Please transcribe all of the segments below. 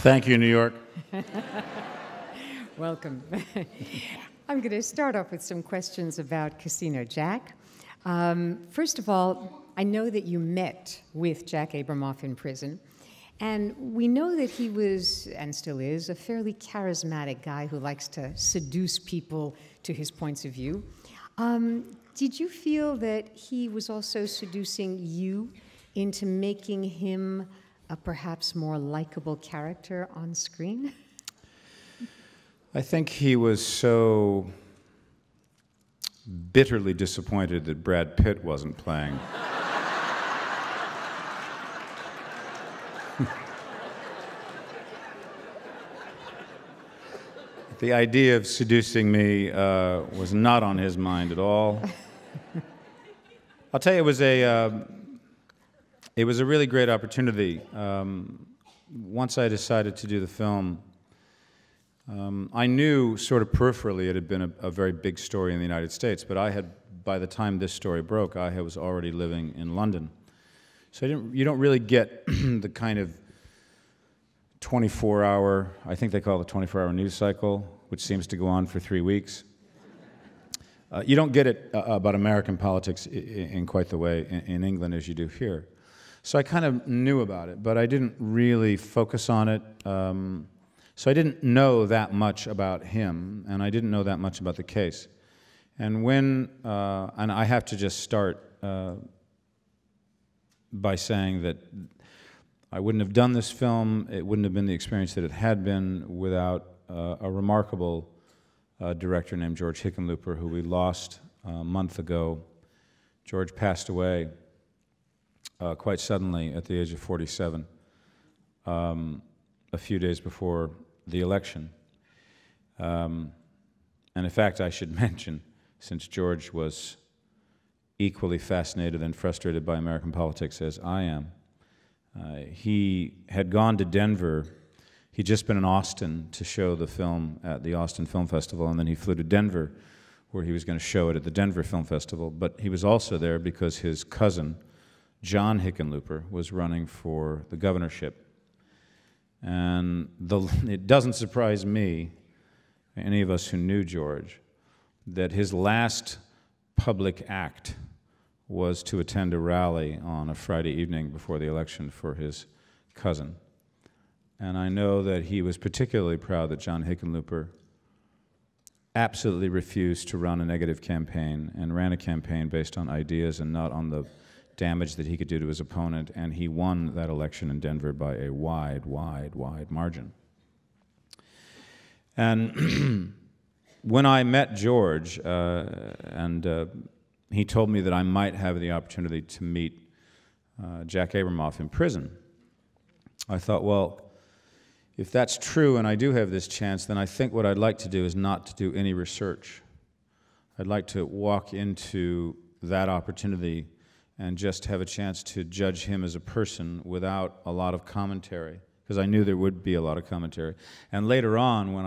Thank you, New York. Welcome. I'm going to start off with some questions about Casino Jack. First of all, I know that you met with Jack Abramoff in prison, and we know that he was, and still is, a fairly charismatic guy who likes to seduce people to his points of view. Did you feel that he was also seducing you into making him a perhaps more likable character on screen? I think he was so bitterly disappointed that Brad Pitt wasn't playing. The idea of seducing me was not on his mind at all. I'll tell you, it was a really great opportunity. Once I decided to do the film, I knew sort of peripherally it had been a very big story in the United States, but by the time this story broke, I was already living in London. So you don't really get the kind of 24-hour, I think they call it the 24-hour news cycle, which seems to go on for 3 weeks. You don't get it about American politics in quite the way in England as you do here. So I kind of knew about it, but I didn't really focus on it. So I didn't know that much about him, and I didn't know that much about the case. And and I have to just start by saying that I wouldn't have done this film, it wouldn't have been the experience that it had been without a remarkable director named George Hickenlooper, who we lost a month ago. George passed away quite suddenly at the age of 47, a few days before the election. And in fact, I should mention, since George was equally fascinated and frustrated by American politics as I am, he had gone to Denver. He'd just been in Austin to show the film at the Austin Film Festival, and then he flew to Denver, where he was going to show it at the Denver Film Festival. But he was also there because his cousin, John Hickenlooper, was running for the governorship. And it doesn't surprise me, any of us who knew George, that his last public act was to attend a rally on a Friday evening before the election for his cousin. And I know that he was particularly proud that John Hickenlooper absolutely refused to run a negative campaign and ran a campaign based on ideas and not on the damage that he could do to his opponent, and he won that election in Denver by a wide, wide, wide margin. And when I met George, he told me that I might have the opportunity to meet Jack Abramoff in prison, I thought, well, if that's true and I do have this chance, then I think what I'd like to do is not to do any research. I'd like to walk into that opportunity and just have a chance to judge him as a person without a lot of commentary, because I knew there would be a lot of commentary. And later on, when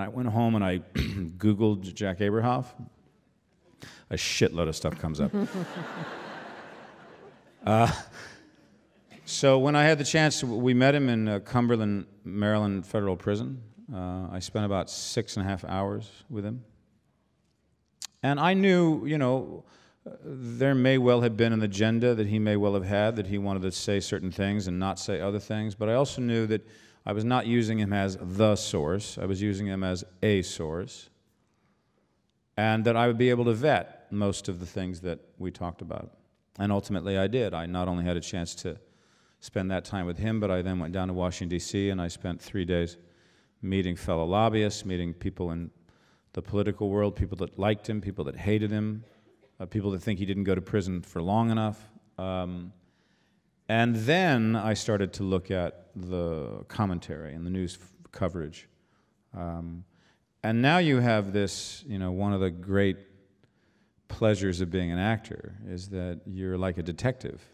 I went home and I Googled Jack Abramoff, a shitload of stuff comes up. So when I had the chance, we met him in Cumberland, Maryland Federal Prison. I spent about 6.5 hours with him. And I knew, you know, there may well have been an agenda that he may well have had, that he wanted to say certain things and not say other things, but I also knew that I was not using him as the source. I was using him as a source, and that I would be able to vet most of the things that we talked about. And ultimately I did. I not only had a chance to spend that time with him, but I then went down to Washington, D.C., and I spent 3 days meeting fellow lobbyists, meeting people in the political world, people that liked him, people that hated him, people that think he didn't go to prison for long enough. And then I started to look at the commentary and the news coverage. And now you have this, you know, one of the great pleasures of being an actor is that you're like a detective.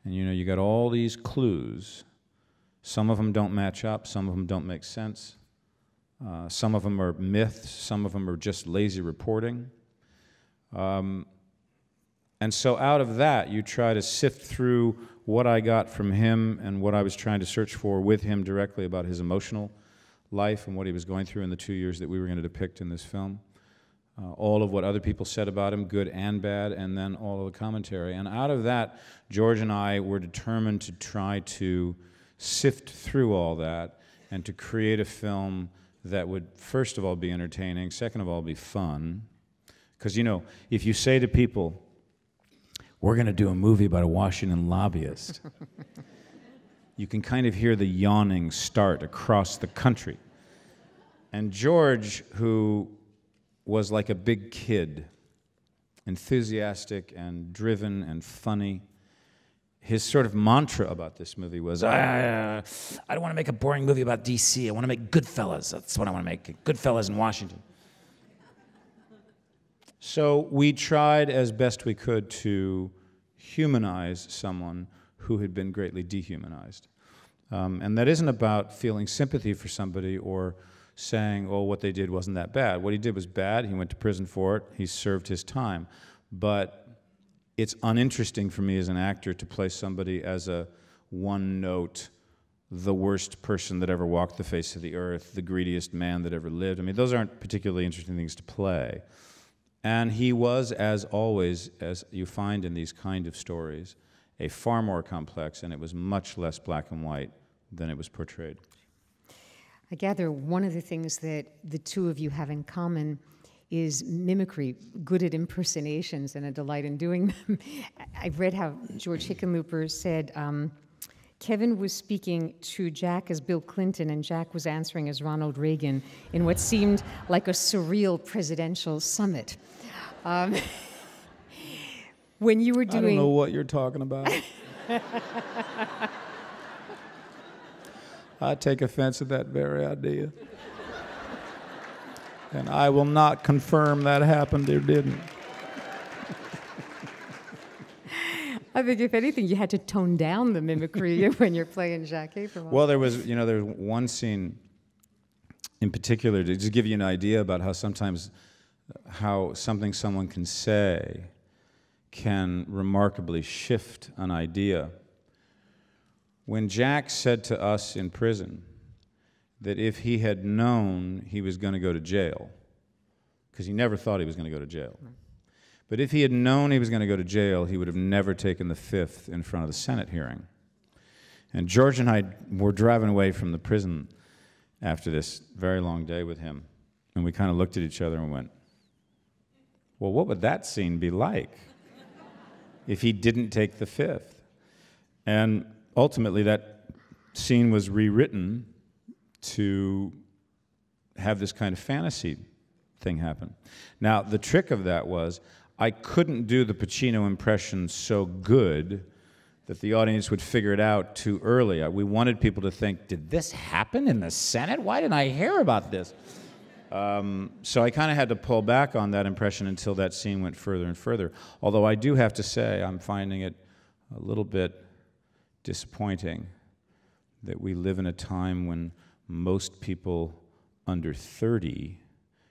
And you know, you got all these clues. Some of them don't match up, some of them don't make sense. Some of them are myths, some of them are just lazy reporting. And so out of that, you try to sift through what I got from him and what I was trying to search for with him directly about his emotional life and what he was going through in the 2 years that we were going to depict in this film. All of what other people said about him, good and bad, and then all of the commentary. And out of that, George and I were determined to try to sift through all that and to create a film that would, first of all, be entertaining, second of all, be fun. Because, you know, if you say to people, we're going to do a movie about a Washington lobbyist, you can kind of hear the yawning start across the country. And George, who was like a big kid, enthusiastic and driven and funny, his sort of mantra about this movie was, I don't want to make a boring movie about D.C. I want to make Goodfellas. That's what I want to make, Goodfellas in Washington. So we tried as best we could to humanize someone who had been greatly dehumanized. And that isn't about feeling sympathy for somebody or saying, oh, what they did wasn't that bad. What he did was bad. He went to prison for it. He served his time. But it's uninteresting for me as an actor to play somebody as a one-note, the worst person that ever walked the face of the earth, the greediest man that ever lived. I mean, those aren't particularly interesting things to play. And he was, as always, as you find in these kind of stories, a far more complex, and it was much less black and white than it was portrayed. I gather one of the things that the two of you have in common is mimicry, good at impersonations and a delight in doing them. I've read how George Hickenlooper said Kevin was speaking to Jack as Bill Clinton and Jack was answering as Ronald Reagan in what seemed like a surreal presidential summit. When you were doing... I don't know what you're talking about. I take offense at that very idea. And I will not confirm that happened or didn't. I think, if anything, you had to tone down the mimicry when you're playing Jack Abramoff. Well, there was one scene in particular to just give you an idea about how sometimes how something someone can say can remarkably shift an idea. When Jack said to us in prison that if he had known he was going to go to jail, because he never thought he was going to go to jail, but if he had known he was going to go to jail, he would have never taken the fifth in front of the Senate hearing. And George and I were driving away from the prison after this very long day with him, and we kind of looked at each other and went, well, what would that scene be like if he didn't take the fifth? And ultimately, that scene was rewritten to have this kind of fantasy thing happen. Now, the trick of that was I couldn't do the Pacino impression so good that the audience would figure it out too early. We wanted people to think, did this happen in the Senate? Why didn't I hear about this? So I kind of had to pull back on that impression until that scene went further and further. Although I do have to say I'm finding it a little bit disappointing that we live in a time when most people under 30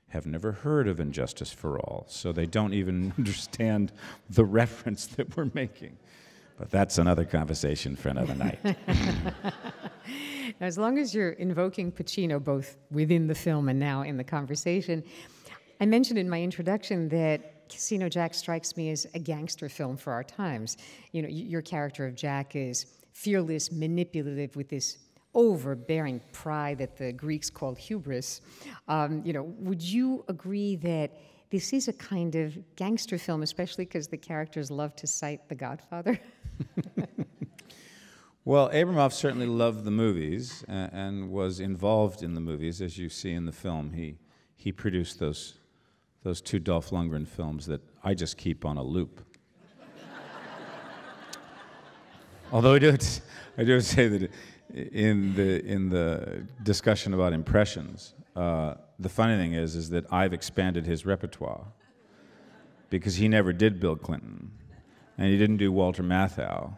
have never heard of Injustice for All, so they don't even understand the reference that we're making. But that's another conversation for another night. Now, as long as you're invoking Pacino both within the film and now in the conversation, I mentioned in my introduction that Casino Jack strikes me as a gangster film for our times. You know, your character of Jack is fearless, manipulative, with this overbearing pride that the Greeks called hubris. Would you agree that this is a kind of gangster film, especially because the characters love to cite The Godfather? Well, Abramoff certainly loved the movies and was involved in the movies, as you see in the film. He produced those two Dolph Lundgren films that I just keep on a loop. Although I do say that in the discussion about impressions, the funny thing is that I've expanded his repertoire because he never did Bill Clinton and he didn't do Walter Matthau,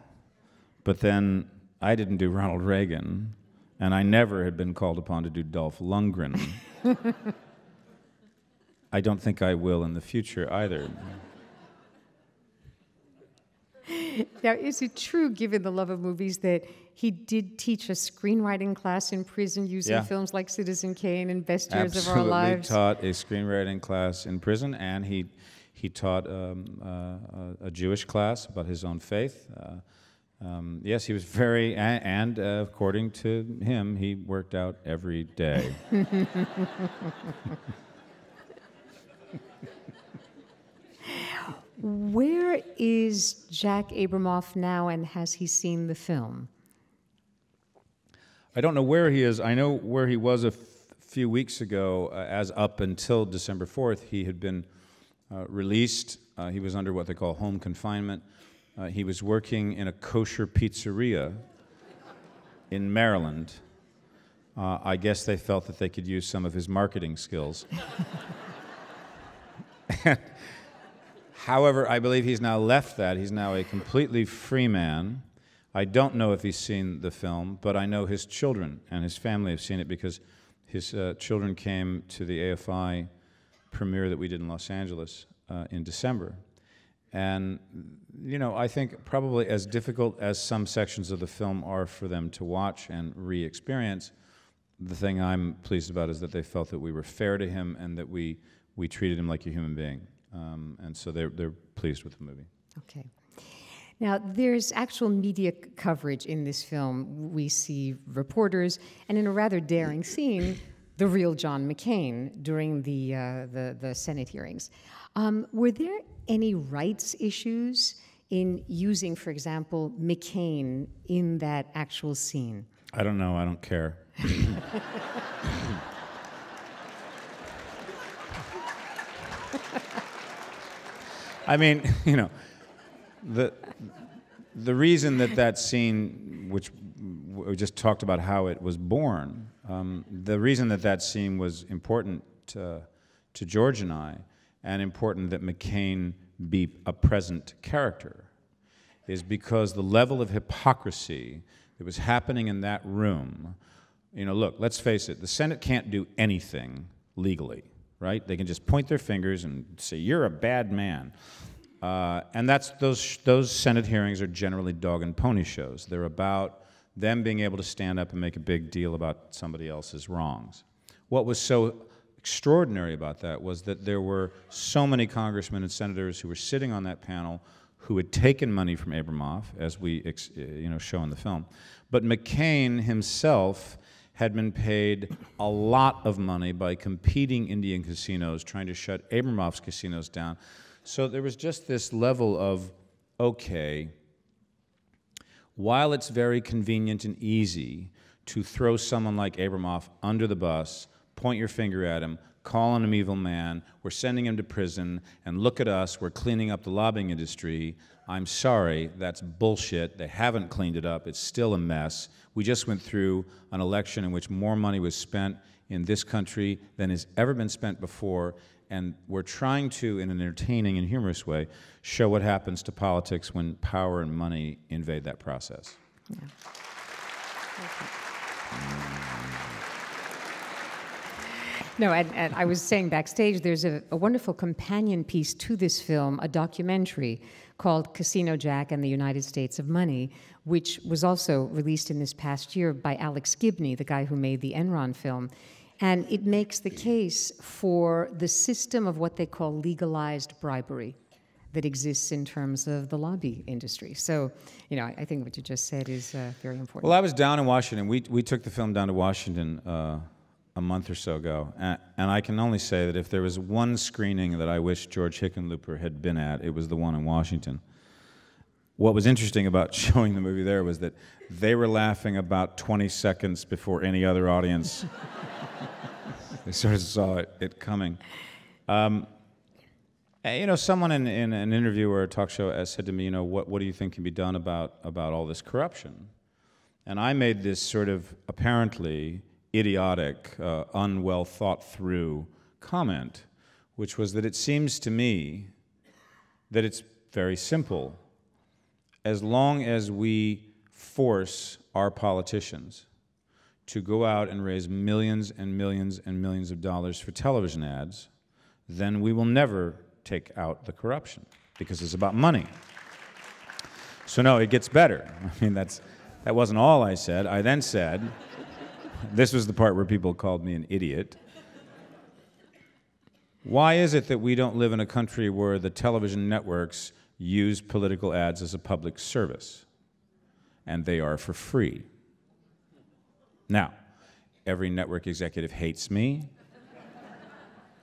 but then I didn't do Ronald Reagan, and I never had been called upon to do Dolph Lundgren. I don't think I will in the future either. Now, is it true, given the love of movies, that he did teach a screenwriting class in prison using films like Citizen Kane and Best Years of Our Lives? Absolutely taught a screenwriting class in prison, and he taught a Jewish class about his own faith. Yes, he was very, and according to him, he worked out every day. Where is Jack Abramoff now, and has he seen the film? I don't know where he is. I know where he was a few weeks ago. As up until December 4th, he had been released. He was under what they call home confinement. He was working in a kosher pizzeria in Maryland. I guess they felt that they could use some of his marketing skills. However, I believe he's now left that. He's now a completely free man. I don't know if he's seen the film, but I know his children and his family have seen it because his children came to the AFI premiere that we did in Los Angeles in December. And, you know, I think probably as difficult as some sections of the film are for them to watch and re-experience, the thing I'm pleased about is that they felt that we were fair to him and that we treated him like a human being. And so they're pleased with the movie. Okay. Now, there's actual media coverage in this film. We see reporters, and in a rather daring scene, the real John McCain during the Senate hearings. Were there any rights issues in using, for example, McCain in that actual scene? I don't know. I don't care. I mean, you know, the reason that scene, which we just talked about how it was born, the reason that scene was important to George and I, and important that McCain be a present character, is because the level of hypocrisy that was happening in that room, you know, look, let's face it, the Senate can't do anything legally, right? They can just point their fingers and say, you're a bad man. And those Senate hearings are generally dog and pony shows. They're about them being able to stand up and make a big deal about somebody else's wrongs. What was so extraordinary about that was that there were so many congressmen and senators who were sitting on that panel who had taken money from Abramoff, as we show in the film. But McCain himself had been paid a lot of money by competing Indian casinos trying to shut Abramoff's casinos down. So there was just this level of, okay, while it's very convenient and easy to throw someone like Abramoff under the bus, point your finger at him, call him an evil man, we're sending him to prison, and look at us, we're cleaning up the lobbying industry. I'm sorry, that's bullshit. They haven't cleaned it up. It's still a mess. We just went through an election in which more money was spent in this country than has ever been spent before, and we're trying to, in an entertaining and humorous way, show what happens to politics when power and money invade that process. Yeah. No, and I was saying backstage, there's a wonderful companion piece to this film, a documentary called Casino Jack and the United States of Money, which was also released in this past year by Alex Gibney, the guy who made the Enron film. And it makes the case for the system of what they call legalized bribery that exists in terms of the lobby industry. So, you know, I think what you just said is very important. Well, I was down in Washington. We took the film down to Washington a month or so ago, and I can only say that if there was one screening that I wish George Hickenlooper had been at, it was the one in Washington. What was interesting about showing the movie there was that they were laughing about 20 seconds before any other audience. They sort of saw it coming. You know, someone in an interview or a talk show said to me, you know, what do you think can be done about all this corruption? And I made this sort of apparently idiotic, unwell thought through comment, which was that it seems to me that it's very simple. As long as we force our politicians to go out and raise millions and millions and millions of dollars for television ads, then we will never take out the corruption, because it's about money. So no, it gets better. I mean, that wasn't all I said. I then said, this was the part where people called me an idiot. Why is it that we don't live in a country where the television networks use political ads as a public service? And they are for free. Now, every network executive hates me.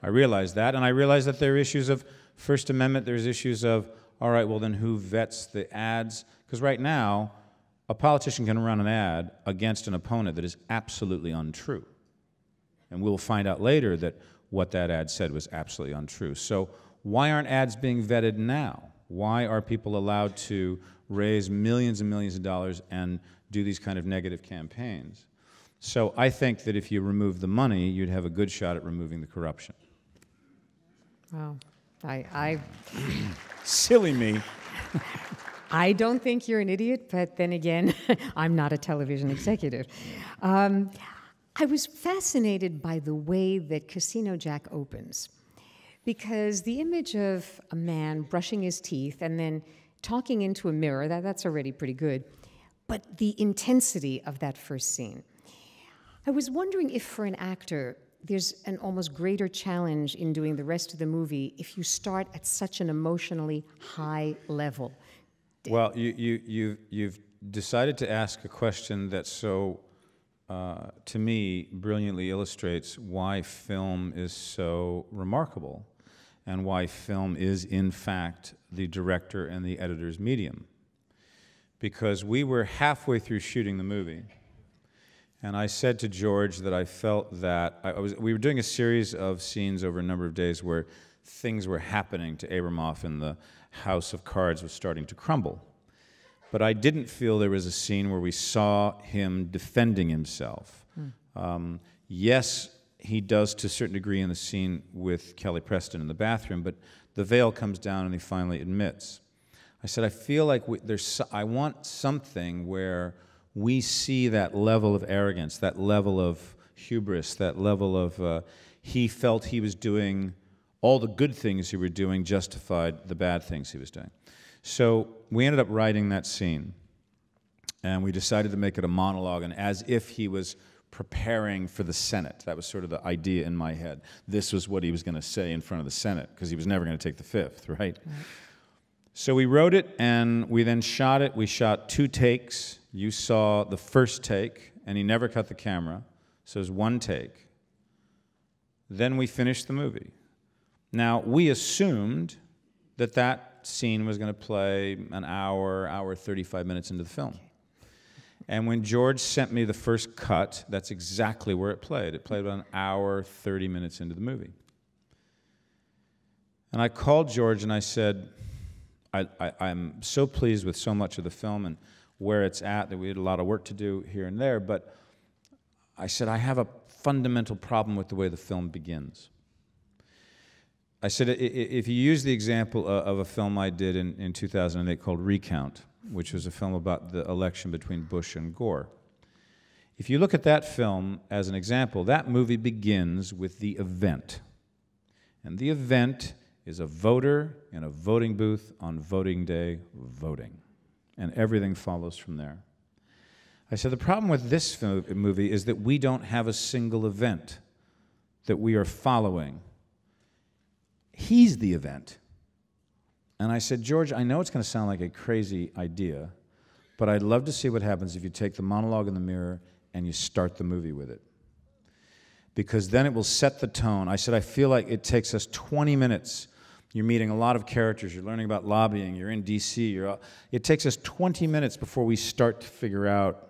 I realize that, and I realize that there are issues of First Amendment, there's issues of, all right, well then who vets the ads? Because right now, a politician can run an ad against an opponent that is absolutely untrue. And we'll find out later that what that ad said was absolutely untrue. So why aren't ads being vetted now? Why are people allowed to raise millions and millions of dollars and do these kind of negative campaigns? So I think that if you remove the money, you'd have a good shot at removing the corruption. Wow. I Silly me. I don't think you're an idiot, but then again, I'm not a television executive. I was fascinated by the way that Casino Jack opens, because the image of a man brushing his teeth and then talking into a mirror, that's already pretty good, but the intensity of that first scene. I was wondering if for an actor, there's an almost greater challenge in doing the rest of the movie if you start at such an emotionally high level. Well, you've decided to ask a question that so, to me, brilliantly illustrates why film is so remarkable and why film is, in fact, the director and the editor's medium. Because we were halfway through shooting the movie, and I said to George that I felt that we were doing a series of scenes over a number of days where things were happening to Abramoff and the house of cards was starting to crumble. But I didn't feel there was a scene where we saw him defending himself. Yes, he does to a certain degree in the scene with Kelly Preston in the bathroom, but the veil comes down and he finally admits. I said, I feel like I want something where we see that level of arrogance, that level of hubris, that level of he felt he was doing all the good things he was doing justified the bad things he was doing. So we ended up writing that scene, and we decided to make it a monologue, and as if he was preparing for the Senate. That was sort of the idea in my head. This was what he was going to say in front of the Senate, because he was never going to take the fifth, right? So we wrote it, and we then shot it. We shot 2 takes. You saw the first take, and he never cut the camera, so it was 1 take. Then we finished the movie. Now, we assumed that that scene was going to play an hour 35 minutes into the film. And when George sent me the first cut, that's exactly where it played. It played about an hour, 30 minutes into the movie. And I called George and I said, I'm so pleased with so much of the film and where it's at, that we had a lot of work to do here and there, but I said, I have a fundamental problem with the way the film begins. I said, if you use the example of a film I did in 2008 called Recount, which was a film about the election between Bush and Gore. If you look at that film as an example, that movie begins with the event. And the event is a voter in a voting booth on voting day voting. And everything follows from there. I said, the problem with this movie is that we don't have a single event that we are following. He's the event. And I said, George, I know it's going to sound like a crazy idea, but I'd love to see what happens if you take the monologue in the mirror and you start the movie with it. Because then it will set the tone. I said, I feel like it takes us 20 minutes. You're meeting a lot of characters. You're learning about lobbying. You're in D.C. It takes us 20 minutes before we start to figure out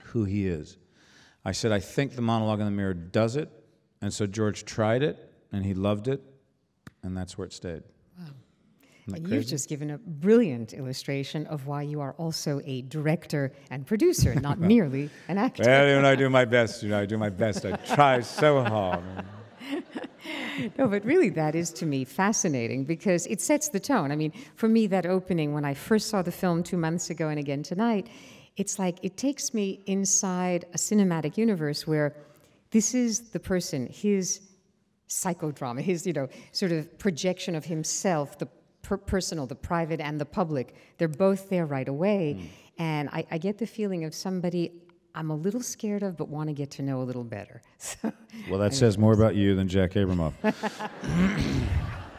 who he is. I said, I think the monologue in the mirror does it. And so George tried it, and he loved it, and that's where it stayed. Wow. And you've just given a brilliant illustration of why you are also a director and producer, not merely an actor. Well, I do my best. I do my best. I try so hard. No, but really that is, to me, fascinating because it sets the tone. I mean, for me, that opening, when I first saw the film 2 months ago and again tonight, it's like it takes me inside a cinematic universe where this is the person, his psychodrama, his, sort of projection of himself, the personal, the private and the public, they're both there right away. And I get the feeling of somebody I'm a little scared of, but want to get to know a little better. So, well, that says more about you than Jack Abramoff.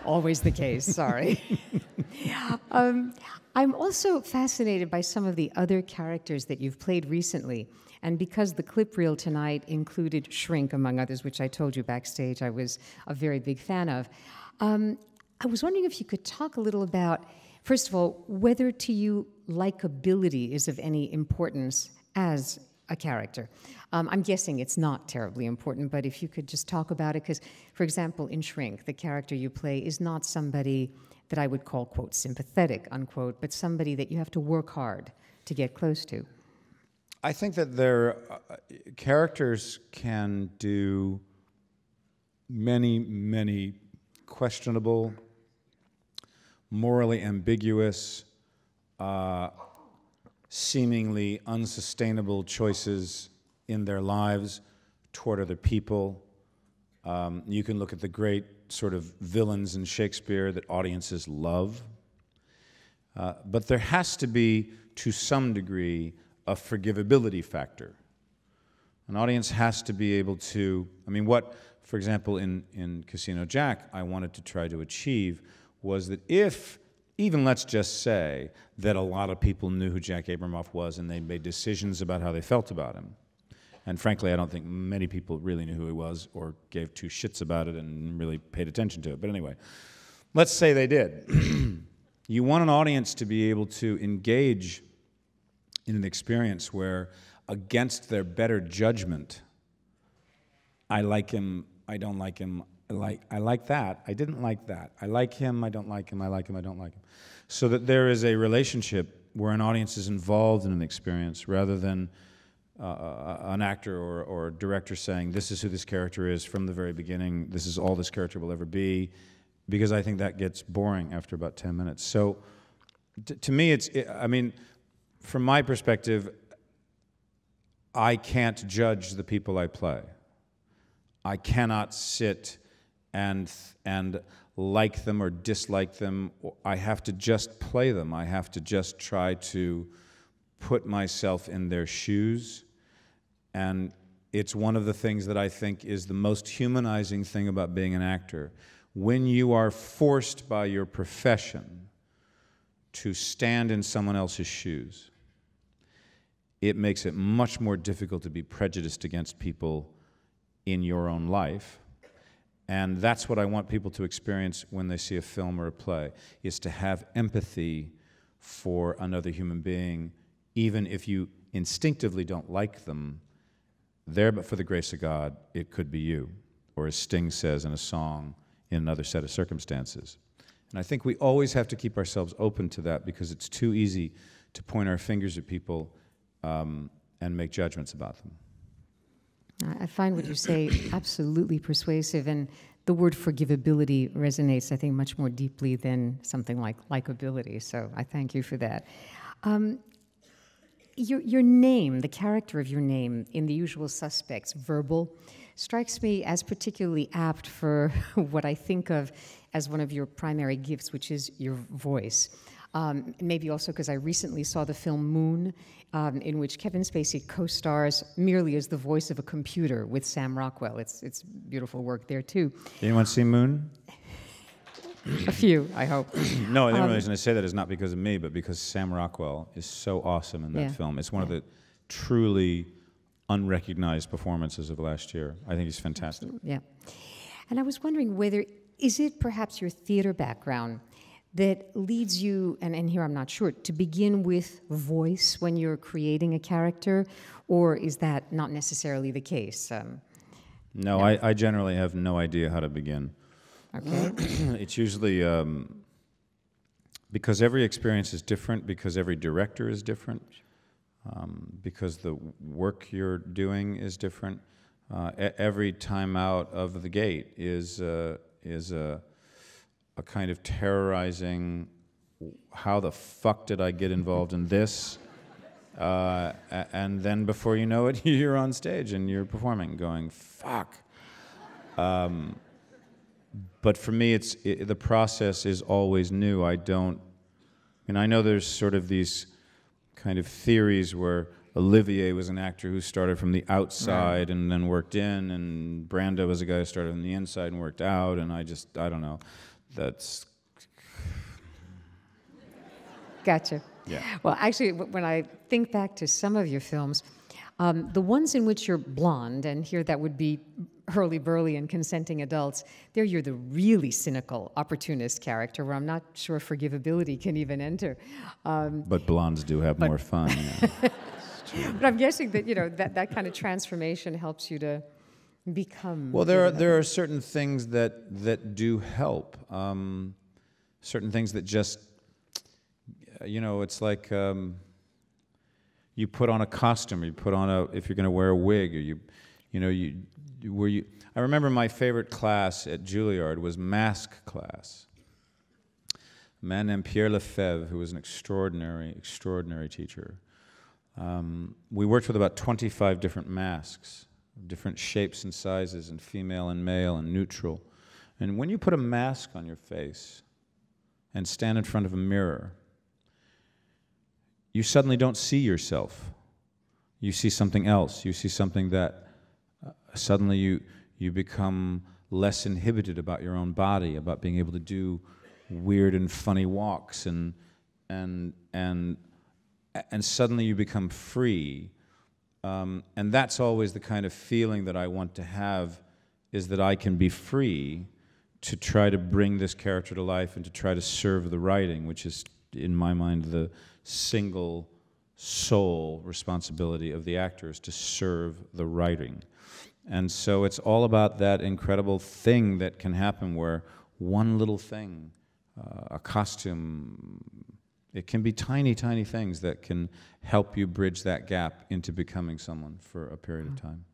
Always the case, sorry. I'm also fascinated by some of the other characters that you've played recently. And because the clip reel tonight included Shrink, among others, which I told you backstage I was a very big fan of, I was wondering if you could talk a little about, first of all, whether to you likability is of any importance as a character. I'm guessing it's not terribly important, but if you could just talk about it, because, for example, in Shrink, the character you play is not somebody that I would call, quote, sympathetic, unquote, but somebody that you have to work hard to get close to. I think that their characters can do many, many questionable, morally ambiguous, seemingly unsustainable choices in their lives toward other people. You can look at the great sort of villains in Shakespeare that audiences love. But there has to be, to some degree, a forgivability factor. An audience has to be able to, I mean, what, for example, in Casino Jack, I wanted to try to achieve was that if, even let's just say, that a lot of people knew who Jack Abramoff was and they made decisions about how they felt about him, and frankly, I don't think many people really knew who he was or gave two shits about it and really paid attention to it. But anyway, let's say they did. You want an audience to be able to engage in an experience where, against their better judgment, I like him, I don't like him, I like that, I didn't like that, I like him, I don't like him, I like him, I don't like him. So that there is a relationship where an audience is involved in an experience rather than an actor or director saying, this is who this character is from the very beginning, this is all this character will ever be, because I think that gets boring after about 10 minutes. So to me, I mean, from my perspective, I can't judge the people I play. I cannot sit and like them or dislike them. I have to just play them. I have to just try to put myself in their shoes. And it's one of the things that I think is the most humanizing thing about being an actor. When you are forced by your profession to stand in someone else's shoes, it makes it much more difficult to be prejudiced against people in your own life. And that's what I want people to experience when they see a film or a play, is to have empathy for another human being, even if you instinctively don't like them. There, but for the grace of God, it could be you, or as Sting says in a song, in another set of circumstances. And I think we always have to keep ourselves open to that, because it's too easy to point our fingers at people and make judgments about them. I find what you say absolutely persuasive, and the word forgivability resonates, I think, much more deeply than something like likability, so I thank you for that. Your name, the character of your name in The Usual Suspects, Verbal, strikes me as particularly apt for what I think of as one of your primary gifts, which is your voice. Maybe also because I recently saw the film Moon, in which Kevin Spacey co-stars merely as the voice of a computer with Sam Rockwell. It's beautiful work there, too. Anyone see Moon? A few, I hope. No, the only reason I say that is not because of me, but because Sam Rockwell is so awesome in that film. It's one of the truly unrecognized performances of last year. I think he's fantastic. Yeah. And I was wondering whether, is it perhaps your theater background that leads you, and here I'm not sure, to begin with voice when you're creating a character, or is that not necessarily the case? No, I generally have no idea how to begin. Okay. It's usually because every experience is different, because every director is different, because the work you're doing is different. Every time out of the gate is a kind of terrorizing, how the fuck did I get involved in this? And then before you know it, you're on stage and you're performing, going, fuck. But for me, the process is always new. And I know there's sort of these kind of theories where Olivier was an actor who started from the outside and then worked in, and Brando was a guy who started from the inside and worked out, and I don't know. That's... Gotcha. Yeah. Well, actually, when I think back to some of your films, the ones in which you're blonde, and here that would be hurly-burly and consenting adults, there you're the really cynical, opportunist character where I'm not sure forgivability can even enter. But blondes do have more fun. Yeah. But I'm guessing that, you know, that kind of transformation helps you to become... Well, there are certain things that do help. Certain things that just, you know, it's like you put on a costume, or you put on if you're going to wear a wig, or I remember my favorite class at Juilliard was mask class. A man named Pierre Lefebvre, who was an extraordinary teacher. We worked with about 25 different masks, different shapes and sizes, and female and male and neutral. And when you put a mask on your face and stand in front of a mirror, you suddenly don't see yourself. You see something else. You see something that suddenly you become less inhibited about your own body, about being able to do weird and funny walks, and suddenly you become free. And that's always the kind of feeling that I want to have, is that I can be free to try to bring this character to life and to try to serve the writing, which is, in my mind, the single sole responsibility of the actors, to serve the writing. And so it's all about that incredible thing that can happen where one little thing, a costume, it can be tiny, tiny things that can help you bridge that gap into becoming someone for a period of time.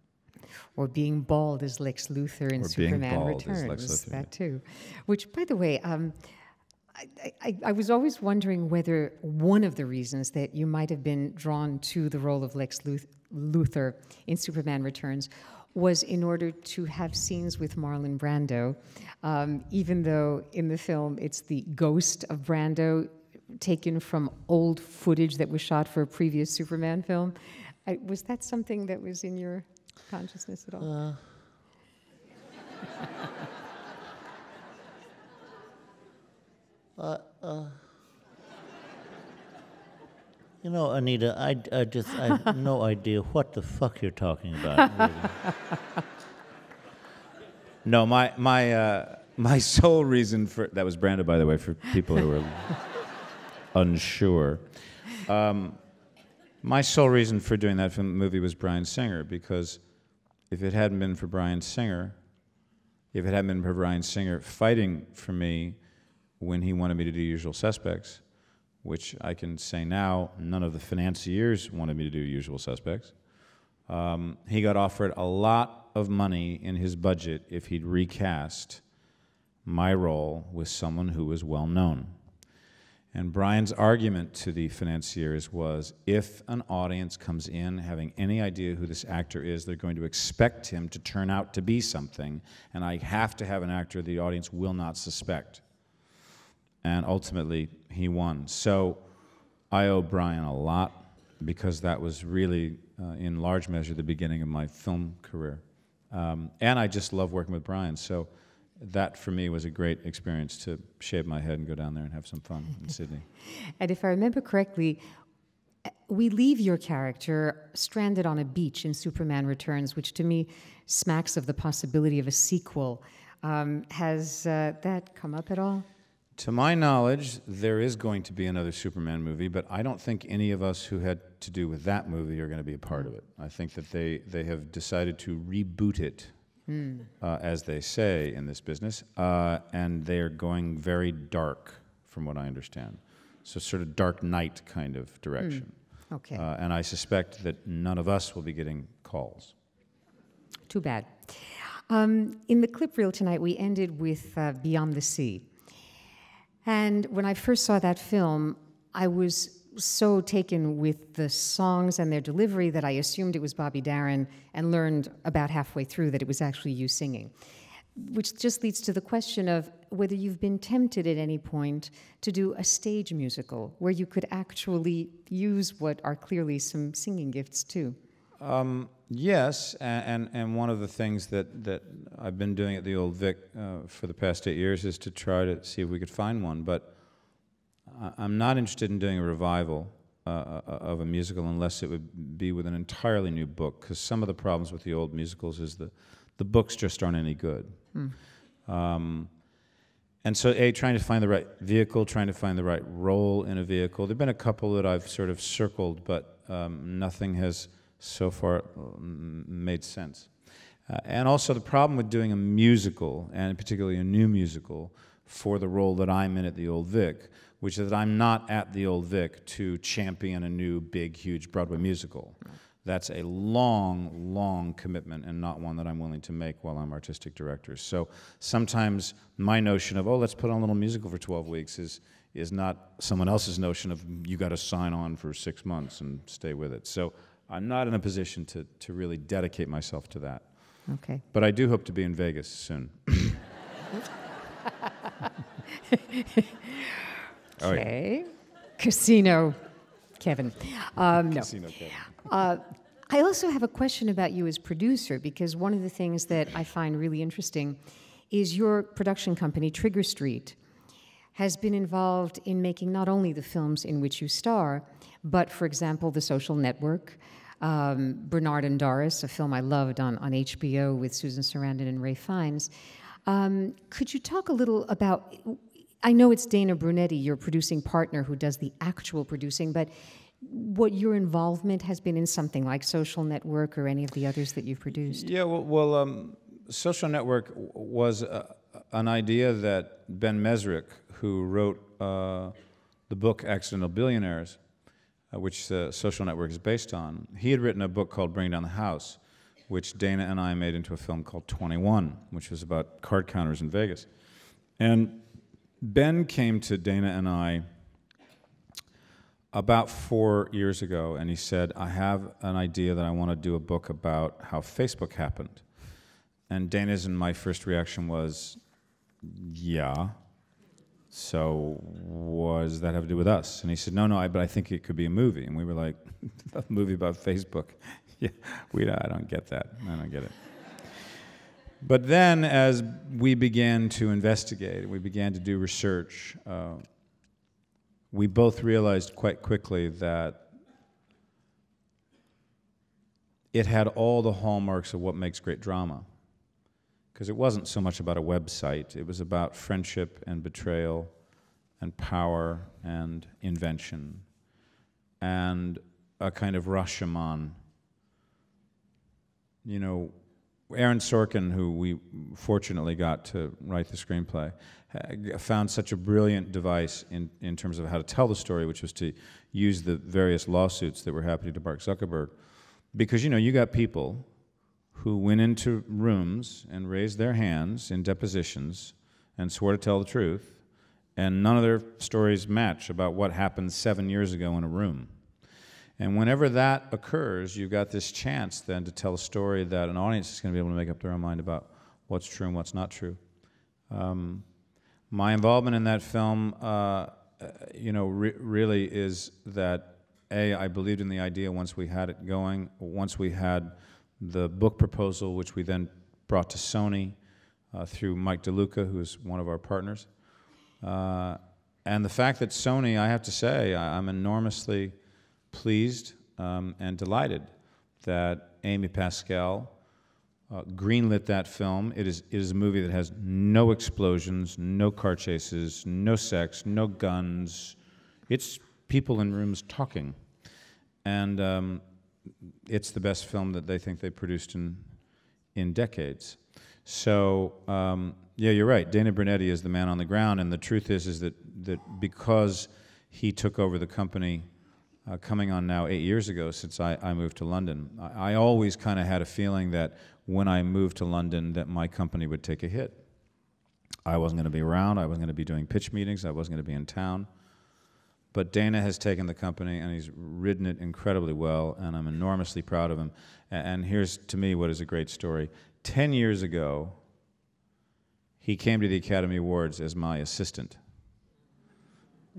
Or being bald as Lex Luthor in Superman Returns, that too. Which, by the way, I was always wondering whether one of the reasons that you might have been drawn to the role of Lex Luthor in Superman Returns was in order to have scenes with Marlon Brando, even though in the film it's the ghost of Brando taken from old footage that was shot for a previous Superman film. Was that something that was in your consciousness at all? You know, Anita, I have no idea what the fuck you're talking about. Really. No, my sole reason for that was Brando, by the way, for people who are unsure. My sole reason for doing that movie was Bryan Singer, because if it hadn't been for Bryan Singer, fighting for me when he wanted me to do Usual Suspects, which I can say now, none of the financiers wanted me to do Usual Suspects. He got offered a lot of money in his budget if he'd recast my role with someone who was well known. And Brian's argument to the financiers was, if an audience comes in having any idea who this actor is, they're going to expect him to turn out to be something, and I have to have an actor the audience will not suspect. And ultimately, he won. So I owe Brian a lot, because that was really, in large measure, the beginning of my film career. And I just love working with Brian. So that, for me, was a great experience to shave my head and go down there and have some fun in Sydney. And if I remember correctly, we leave your character stranded on a beach in Superman Returns, which to me smacks of the possibility of a sequel. Has that come up at all? To my knowledge, there is going to be another Superman movie, but I don't think any of us who had to do with that movie are going to be a part of it. I think that they have decided to reboot it, as they say in this business, and they are going very dark, from what I understand. So sort of Dark Knight kind of direction. Okay. And I suspect that none of us will be getting calls. Too bad. In the clip reel tonight, we ended with Beyond the Sea. And when I first saw that film, I was so taken with the songs and their delivery that I assumed it was Bobby Darin, and learned about halfway through that it was actually you singing. which just leads to the question of whether you've been tempted at any point to do a stage musical where you could actually use what are clearly some singing gifts too. Yes, and one of the things that I've been doing at the Old Vic for the past 8 years is to try to see if we could find one, but I'm not interested in doing a revival of a musical unless it would be with an entirely new book, because some of the problems with the old musicals is the books just aren't any good. And so, trying to find the right vehicle, trying to find the right role in a vehicle. There have been a couple that I've sort of circled, but nothing has so far made sense. And also the problem with doing a musical, and particularly a new musical, for the role that I'm in at the Old Vic, which is that I'm not at the Old Vic to champion a new, big, huge Broadway musical. That's a long, long commitment and not one that I'm willing to make while I'm artistic director. So sometimes my notion of, oh, let's put on a little musical for 12 weeks is not someone else's notion of, you got to sign on for 6 months and stay with it. So I'm not in a position to really dedicate myself to that. Okay. But I do hope to be in Vegas soon. Okay. Casino, Kevin. No. Casino Kevin. I also have a question about you as producer, because one of the things that I find really interesting is your production company, Trigger Street, has been involved in making not only the films in which you star, but, for example, The Social Network, Bernard and Doris, a film I loved on HBO with Susan Sarandon and Ralph Fiennes. Could you talk a little about, I know it's Dana Brunetti, your producing partner, who does the actual producing, but what your involvement has been in something like Social Network or any of the others that you've produced? Yeah, well Social Network was an idea that Ben Mesrick, who wrote the book Accidental Billionaires, which Social Network is based on, he had written a book called Bring Down the House, which Dana and I made into a film called 21, which was about card counters in Vegas. And Ben came to Dana and I about 4 years ago, and he said, I have an idea that I want to do a book about how Facebook happened. And Dana's and my first reaction was, yeah. So what does that have to do with us? And he said, no, but I think it could be a movie. And we were like, a movie about Facebook? Yeah, I don't get that. I don't get it. But then as we began to investigate, we began to do research, we both realized quite quickly that it had all the hallmarks of what makes great drama. Because it wasn't so much about a website, it was about friendship and betrayal and power and invention and a kind of Rashomon. You know, Aaron Sorkin, who we fortunately got to write the screenplay, found such a brilliant device in terms of how to tell the story, which was to use the various lawsuits that were happening to Mark Zuckerberg. Because, you know, you got people who went into rooms and raised their hands in depositions and swore to tell the truth, and none of their stories match about what happened 7 years ago in a room. And whenever that occurs, you've got this chance then to tell a story that an audience is going to be able to make up their own mind about what's true and what's not true. My involvement in that film, you know, really is that, A, I believed in the idea once we had it going, once we had the book proposal, which we then brought to Sony through Mike DeLuca, who's one of our partners. And the fact that Sony, I have to say, I'm enormously pleased and delighted that Amy Pascal greenlit that film. It is a movie that has no explosions, no car chases, no sex, no guns. It's people in rooms talking. And it's the best film that they think they produced in decades. So, yeah, you're right. Dana Brunetti is the man on the ground, and the truth is that because he took over the company coming on now 8 years ago since I moved to London, I always kind of had a feeling that when I moved to London that my company would take a hit. I wasn't going to be around. I wasn't going to be doing pitch meetings. I wasn't going to be in town. But Dana has taken the company, and he's ridden it incredibly well, and I'm enormously proud of him. And here's, to me, what is a great story. 10 years ago, he came to the Academy Awards as my assistant.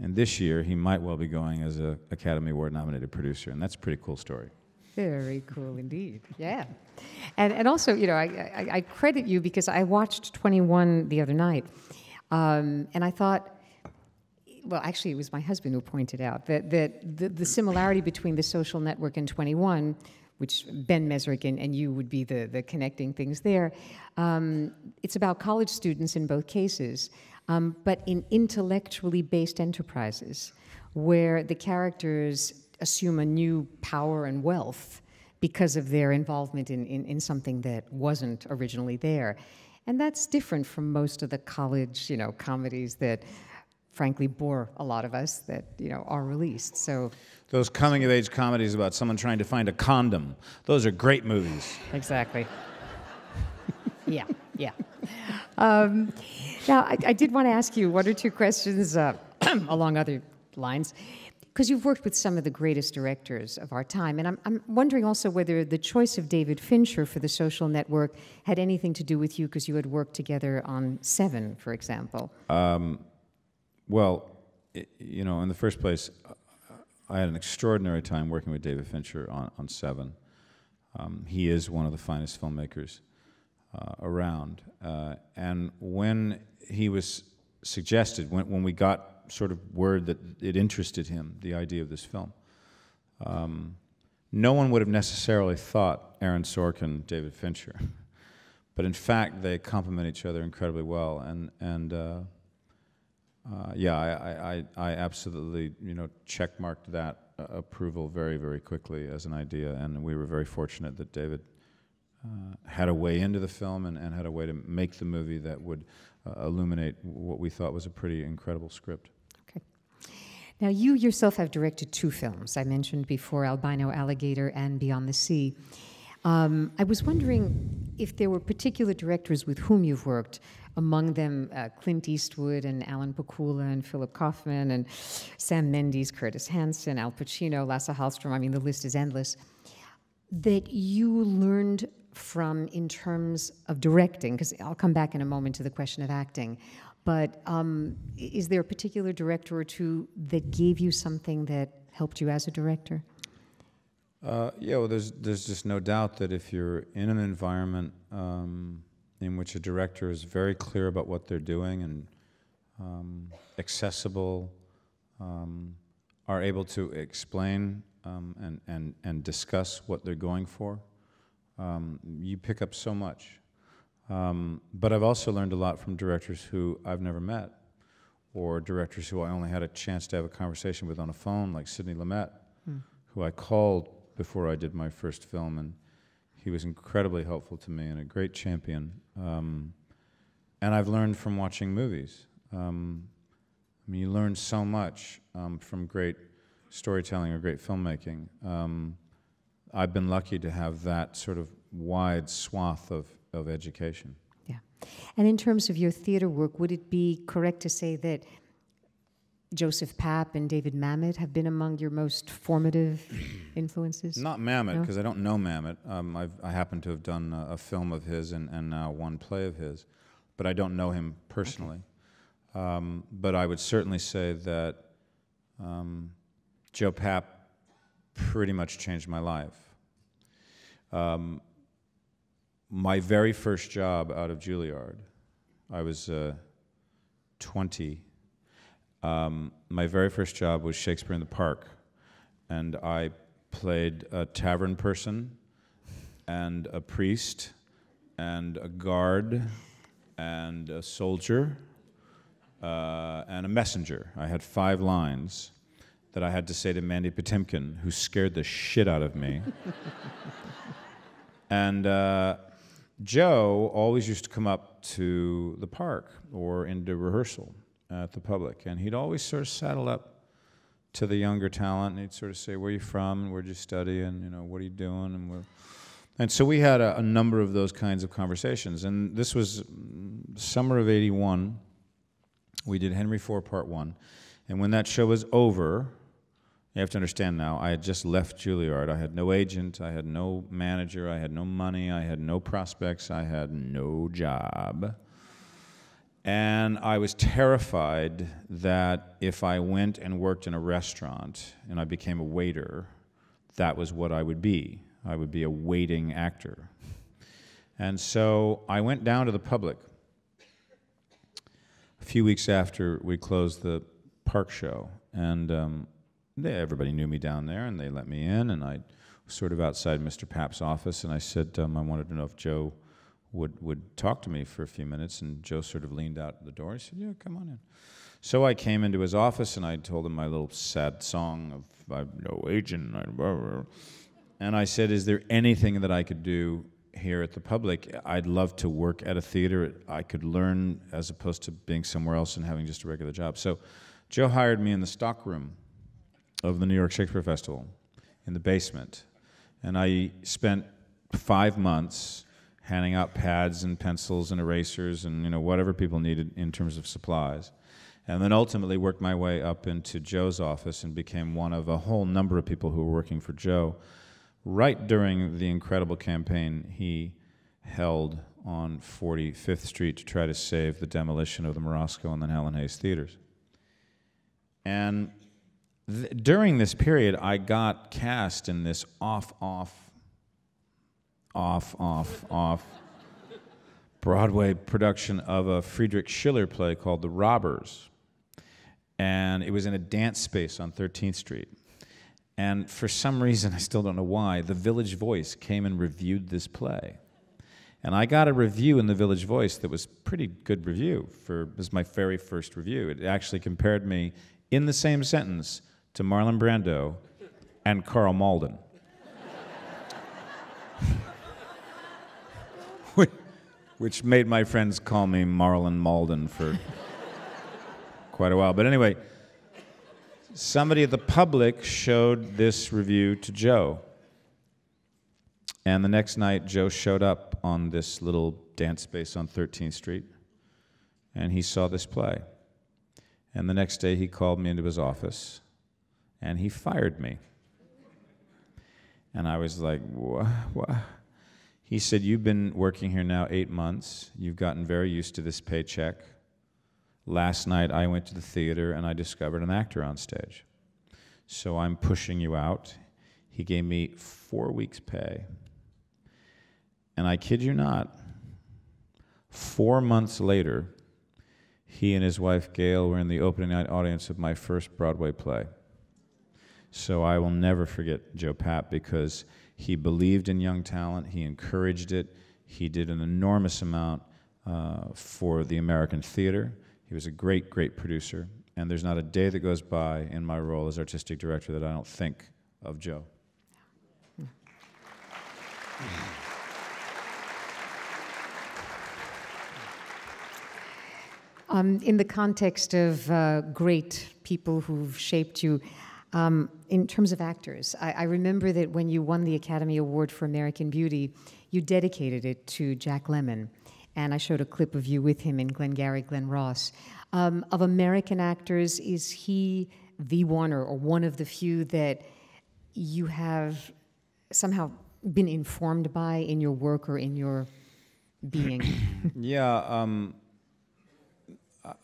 And this year, he might well be going as an Academy Award-nominated producer, and that's a pretty cool story. Very cool indeed, yeah. And also, you know, I credit you because I watched 21 the other night, and I thought, well, actually, it was my husband who pointed out that the similarity between The Social Network and 21, which Ben Mesrick and you would be the connecting things there, it's about college students in both cases, but in intellectually based enterprises where the characters assume a new power and wealth because of their involvement in something that wasn't originally there. And that's different from most of the college, you know, comedies that frankly bore a lot of us that, you know, are released. So those coming-of-age comedies about someone trying to find a condom, those are great movies. Exactly. Yeah, yeah. Now, I did want to ask you one or two questions along other lines, because you've worked with some of the greatest directors of our time, and I'm wondering also whether the choice of David Fincher for The Social Network had anything to do with you, because you had worked together on Seven, for example. Well, you know, in the first place, I had an extraordinary time working with David Fincher on Seven. He is one of the finest filmmakers around. And when he was suggested, when we got sort of word that it interested him, the idea of this film, no one would have necessarily thought Aaron Sorkin, David Fincher. But in fact, they complement each other incredibly well. Yeah, I absolutely, you know, checkmarked that approval very, very quickly as an idea, and we were very fortunate that David had a way into the film and had a way to make the movie that would illuminate what we thought was a pretty incredible script. Okay. Now, you yourself have directed two films. I mentioned before Albino Alligator and Beyond the Sea. I was wondering if there were particular directors with whom you've worked, among them Clint Eastwood and Alan Pakula and Philip Kaufman and Sam Mendes, Curtis Hanson, Al Pacino, Lasse Hallström, I mean, the list is endless, that you learned from in terms of directing, because I'll come back in a moment to the question of acting, but is there a particular director or two that gave you something that helped you as a director? Yeah, well, there's just no doubt that if you're in an environment in which a director is very clear about what they're doing and accessible, are able to explain and discuss what they're going for, you pick up so much. But I've also learned a lot from directors who I've never met, or directors who I only had a chance to have a conversation with on a phone, like Sidney Lumet, who I called before I did my first film, and he was incredibly helpful to me and a great champion. And I've learned from watching movies. I mean, you learn so much from great storytelling or great filmmaking. I've been lucky to have that sort of wide swath of education. Yeah. And in terms of your theater work, would it be correct to say that Joseph Papp and David Mamet have been among your most formative influences? Not Mamet, because No? I don't know Mamet. I happen to have done a film of his and now one play of his, but I don't know him personally. Okay. But I would certainly say that Joe Papp pretty much changed my life. My very first job out of Juilliard, I was 20. My very first job was Shakespeare in the Park, and I played a tavern person and a priest and a guard and a soldier and a messenger. I had 5 lines that I had to say to Mandy Patinkin, who scared the shit out of me. And Joe always used to come up to the park or into rehearsal at the Public, and he'd always sort of saddle up to the younger talent, and he'd sort of say, "Where are you from? And where'd you study? And, you know, what are you doing?" And so we had a number of those kinds of conversations. And this was summer of '81. We did Henry IV Part 1. And when that show was over, you have to understand now, I had just left Juilliard. I had no agent, I had no manager, I had no money, I had no prospects, I had no job. And I was terrified that if I went and worked in a restaurant and I became a waiter, that was what I would be. I would be a waiting actor. And so I went down to the public a few weeks after we closed the Park show, and everybody knew me down there, and they let me in, and I was sort of outside Mr. Papp's office, and I said, I wanted to know if Joe would talk to me for a few minutes, and Joe sort of leaned out the door. He said, yeah, come on in. So I came into his office, and I told him my little sad song of, I'm no agent, and I said, is there anything that I could do here at the Public? I'd love to work at a theater. I could learn as opposed to being somewhere else and having just a regular job. So Joe hired me in the stockroom of the New York Shakespeare Festival in the basement, and I spent 5 months handing out pads and pencils and erasers and whatever people needed in terms of supplies. And then ultimately worked my way up into Joe's office and became one of a whole number of people who were working for Joe right during the incredible campaign he held on 45th Street to try to save the demolition of the Morosco and the Helen Hayes theaters. And during this period, I got cast in this off Broadway production of a Friedrich Schiller play called The Robbers. And it was in a dance space on 13th Street. And for some reason, I still don't know why, the Village Voice came and reviewed this play. And I got a review in the Village Voice that was pretty good review. It was my very first review. It actually compared me in the same sentence to Marlon Brando and Carl Malden. Which made my friends call me Marlon Malden for quite a while. But anyway, somebody at the Public showed this review to Joe. And the next night, Joe showed up on this little dance space on 13th Street, and he saw this play. And the next day, he called me into his office, and he fired me. And I was like, what? He said, you've been working here now 8 months. You've gotten very used to this paycheck. Last night, I went to the theater, and I discovered an actor on stage. So I'm pushing you out. He gave me 4 weeks' pay. And I kid you not, 4 months later, he and his wife, Gail, were in the opening night audience of my first Broadway play. So I will never forget Joe Papp, because he believed in young talent, he encouraged it, he did an enormous amount for the American theater. He was a great, great producer, and there's not a day that goes by in my role as artistic director that I don't think of Joe. In the context of great people who've shaped you, in terms of actors, I remember that when you won the Academy Award for American Beauty, you dedicated it to Jack Lemmon, and I showed a clip of you with him in Glengarry Glen Ross. Of American actors, is he the one or one of the few that you have somehow been informed by in your work or in your being? Yeah,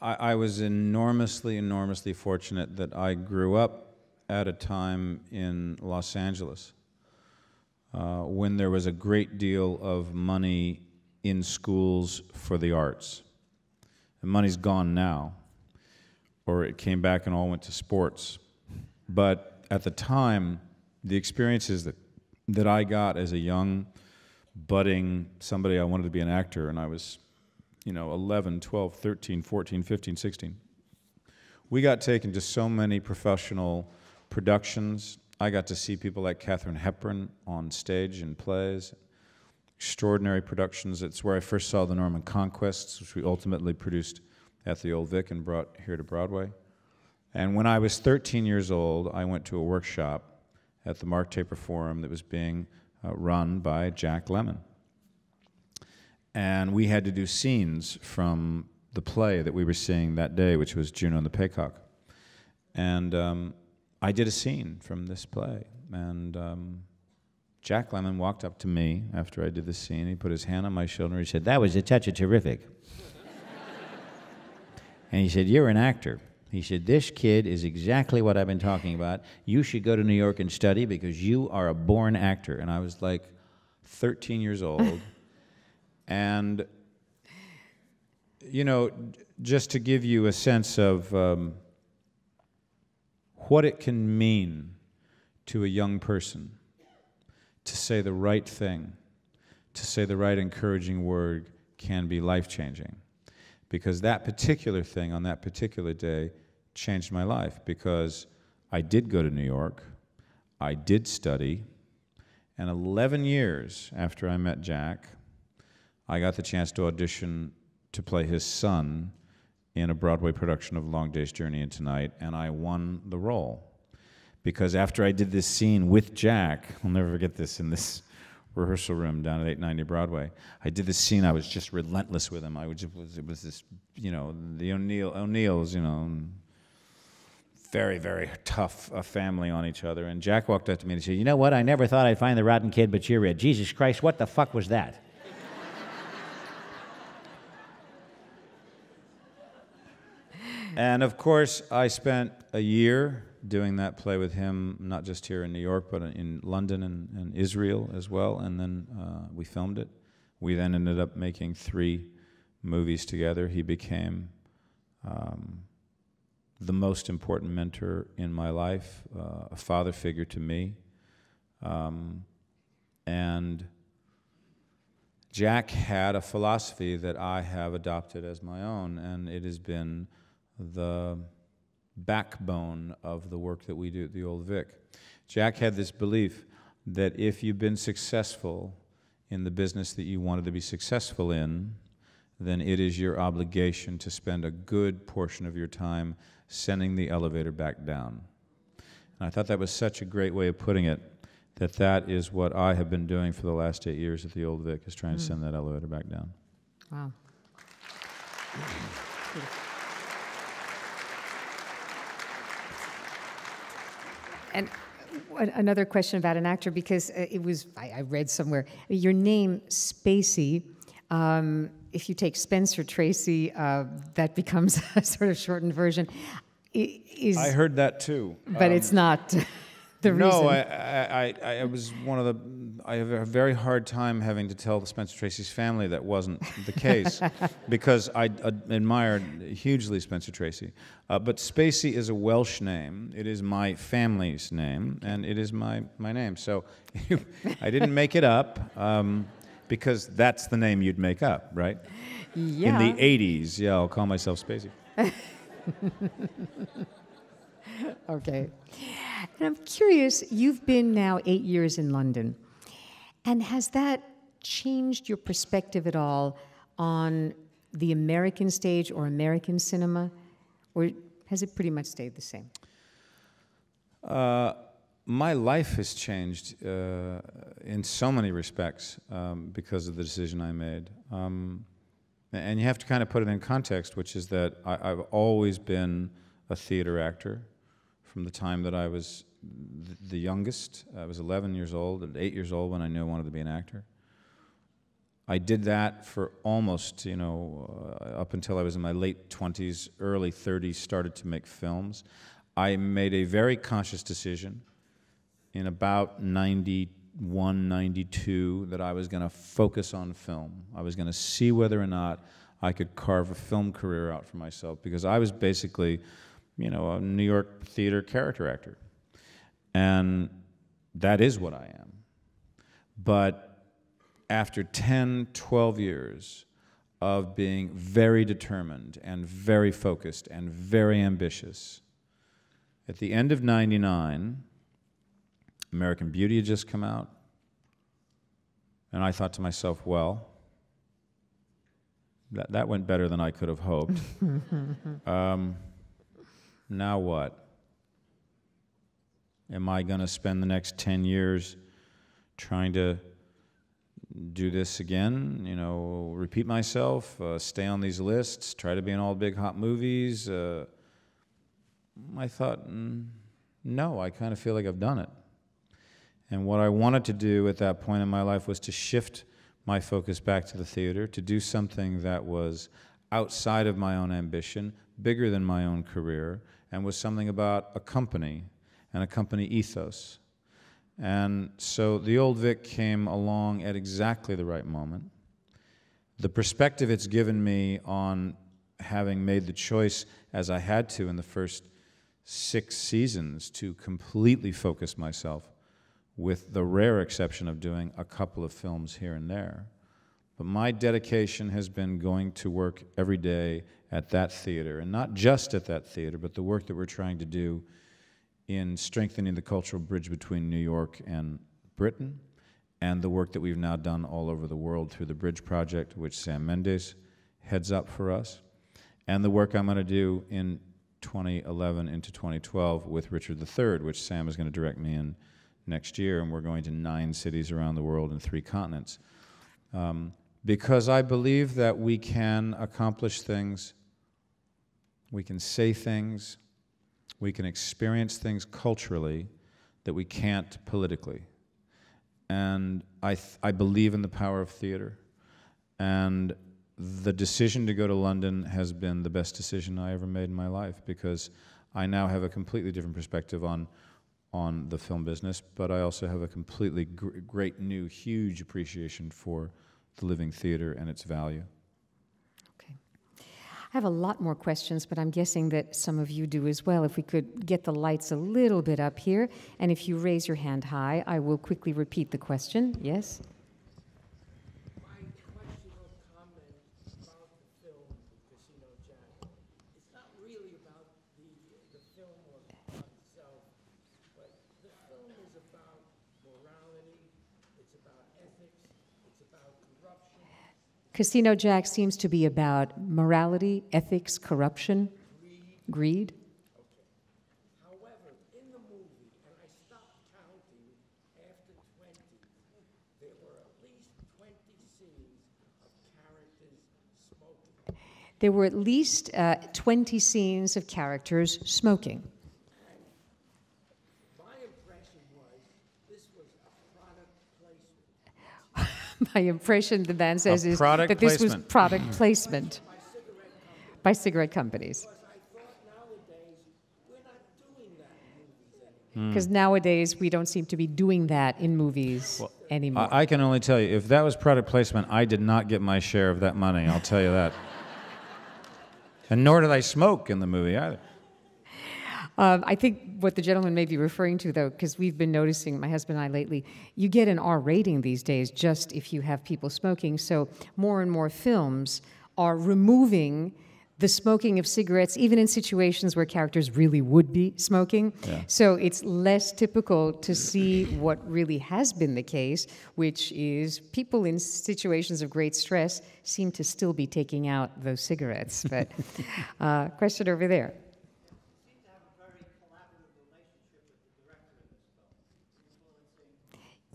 I was enormously fortunate that I grew up at a time in Los Angeles when there was a great deal of money in schools for the arts. The money's gone now, or it came back and all went to sports. But at the time, the experiences that I got as a young, budding somebody, I wanted to be an actor, and I was 11, 12, 13, 14, 15, 16. We got taken to so many professional productions. I got to see people like Katharine Hepburn on stage in plays, extraordinary productions. It's where I first saw The Norman Conquests, which we ultimately produced at the Old Vic and brought here to Broadway. And when I was 13 years old, I went to a workshop at the Mark Taper Forum that was being run by Jack Lemmon. And we had to do scenes from the play that we were seeing that day, which was Juno and the Paycock. And I did a scene from this play. And Jack Lemmon walked up to me after I did the scene. He put his hand on my shoulder and he said, "That was a touch of terrific." And he said, "You're an actor." He said, "This kid is exactly what I've been talking about. You should go to New York and study because you are a born actor." And I was like 13 years old. And, you know, just to give you a sense of what it can mean to a young person to say the right thing, to say the right encouraging word can be life-changing. Because that particular thing on that particular day changed my life, because I did go to New York, I did study, and 11 years after I met Jack, I got the chance to audition to play his son in a Broadway production of Long Day's Journey into Night, and I won the role. Because after I did this scene with Jack, I'll never forget this, in this rehearsal room down at 890 Broadway, I did this scene, I was just relentless with him. It was this, you know, the O'Neills, you know, very, very tough family on each other. And Jack walked up to me and said, "You know what, I never thought I'd find the rotten kid, but you're it. Jesus Christ, what the fuck was that?" And of course, I spent a year doing that play with him, not just here in New York, but in London and Israel as well. And then we filmed it. We then ended up making 3 movies together. He became the most important mentor in my life, a father figure to me. And Jack had a philosophy that I have adopted as my own, and it has been the backbone of the work that we do at the Old Vic. Jack had this belief that if you've been successful in the business that you wanted to be successful in, then it is your obligation to spend a good portion of your time sending the elevator back down. And I thought that was such a great way of putting it, that is what I have been doing for the last 8 years at the Old Vic, is trying to send that elevator back down. Wow. And another question about an actor, because it was, I read somewhere, your name, Spacey, if you take Spencer Tracy, that becomes a sort of shortened version. I heard that too. But it's not the reason. No, I was one of the, I have a very hard time having to tell Spencer Tracy's family that wasn't the case, because I admired hugely Spencer Tracy. But Spacey is a Welsh name. It is my family's name, and it is my name. So I didn't make it up, because that's the name you'd make up, right? Yeah. In the 80s, yeah, I'll call myself Spacey. Okay. And I'm curious, you've been now 8 years in London, and has that changed your perspective at all on the American stage or American cinema, or has it pretty much stayed the same? My life has changed in so many respects because of the decision I made. And you have to kind of put it in context, which is that I've always been a theater actor from the time that I was the youngest. I was 11 years old and 8 years old when I knew I wanted to be an actor. I did that for almost, up until I was in my late 20s, early 30s, started to make films. I made a very conscious decision in about 91, 92 that I was going to focus on film. I was going to see whether or not I could carve a film career out for myself, because I was basically, a New York theater character actor. And that is what I am. But after 10, 12 years of being very determined and very focused and very ambitious, at the end of '99, American Beauty had just come out, and I thought to myself, well, that went better than I could have hoped. Now what? Am I going to spend the next 10 years trying to do this again, repeat myself, stay on these lists, try to be in all the big hot movies? I thought, no, I kind of feel like I've done it. And what I wanted to do at that point in my life was to shift my focus back to the theater, to do something that was outside of my own ambition, bigger than my own career, and was something about a company and a company ethos. And so the Old Vic came along at exactly the right moment. The perspective it's given me on having made the choice, as I had to in the first 6 seasons, to completely focus myself, with the rare exception of doing a couple of films here and there. But my dedication has been going to work every day at that theater, and not just at that theater, but the work that we're trying to do in strengthening the cultural bridge between New York and Britain, and the work that we've now done all over the world through the Bridge Project, which Sam Mendes heads up for us, and the work I'm going to do in 2011 into 2012 with Richard III, which Sam is going to direct me in next year, and we're going to 9 cities around the world and 3 continents. Because I believe that we can accomplish things, we can say things, we can experience things culturally that we can't politically. And I believe in the power of theater. And the decision to go to London has been the best decision I ever made in my life, because I now have a completely different perspective on the film business, but I also have a completely great new, huge appreciation for the living theater and its value. Okay. I have a lot more questions, but I'm guessing that some of you do as well. If we could get the lights a little bit up here, and if you raise your hand high, I will quickly repeat the question. Yes? My question or comment about the film, Casino Jack, it's not really about the film or the plot itself, but the film is about morality, it's about ethics, it's about corruption. Casino Jack seems to be about morality, ethics, corruption, greed. Okay. However, in the movie, and I stopped counting after 20, there were at least 20 scenes of characters smoking. There were at least 20 scenes of characters smoking. My impression was this was a product placement. My impression, the man says, is product that this was placement. product placement by cigarette companies. Because I thought nowadays we're not doing that in movies anymore. Because nowadays we don't seem to be doing that in movies anymore. I can only tell you, if that was product placement, I did not get my share of that money, I'll tell you that. And nor did I smoke in the movie either. I think what the gentleman may be referring to, though, because we've been noticing, my husband and I lately, you get an R rating these days just if you have people smoking. So more and more films are removing the smoking of cigarettes, even in situations where characters really would be smoking. Yeah. So it's less typical to see what really has been the case, which is people in situations of great stress seem to still be taking out those cigarettes. But question over there.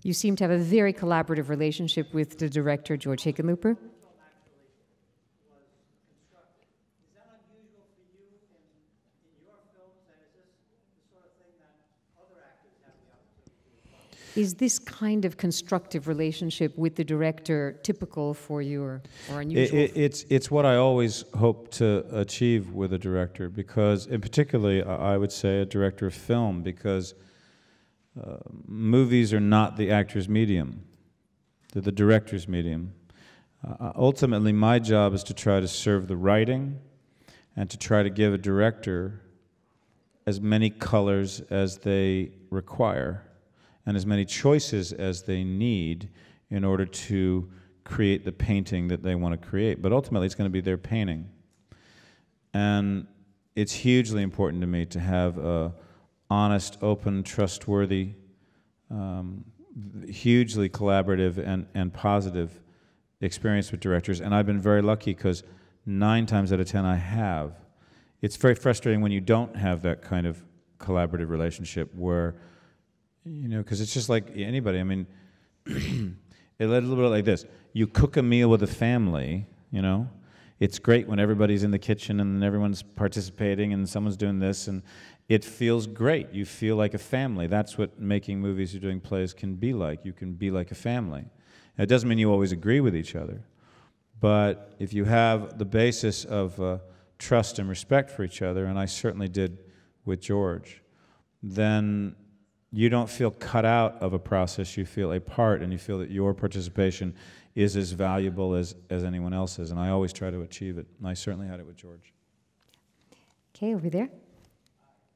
You seem to have a very collaborative relationship with the director, George Hickenlooper. Is this kind of constructive relationship with the director typical for you or unusual? It's what I always hope to achieve with a director, because, and particularly, I would say a director of film, because movies are not the actor's medium. They're the director's medium. Ultimately, my job is to try to serve the writing and to try to give a director as many colors as they require and as many choices as they need in order to create the painting that they want to create. But ultimately, it's going to be their painting. And it's hugely important to me to have a honest, open, trustworthy, hugely collaborative and positive experience with directors. And I've been very lucky because 9 times out of 10 I have. It's very frustrating when you don't have that kind of collaborative relationship where, you know, because it's just like anybody. I mean, a little bit like this. You cook a meal with a family, you know. It's great when everybody's in the kitchen and everyone's participating and someone's doing this, and it feels great. You feel like a family. That's what making movies or doing plays can be like. You can be like a family. It doesn't mean you always agree with each other, But if you have the basis of trust and respect for each other, and I certainly did with George, then you don't feel cut out of a process, you feel a part, and you feel that your participation is as valuable as anyone else's, and I always try to achieve it, and I certainly had it with George. Okay, over there.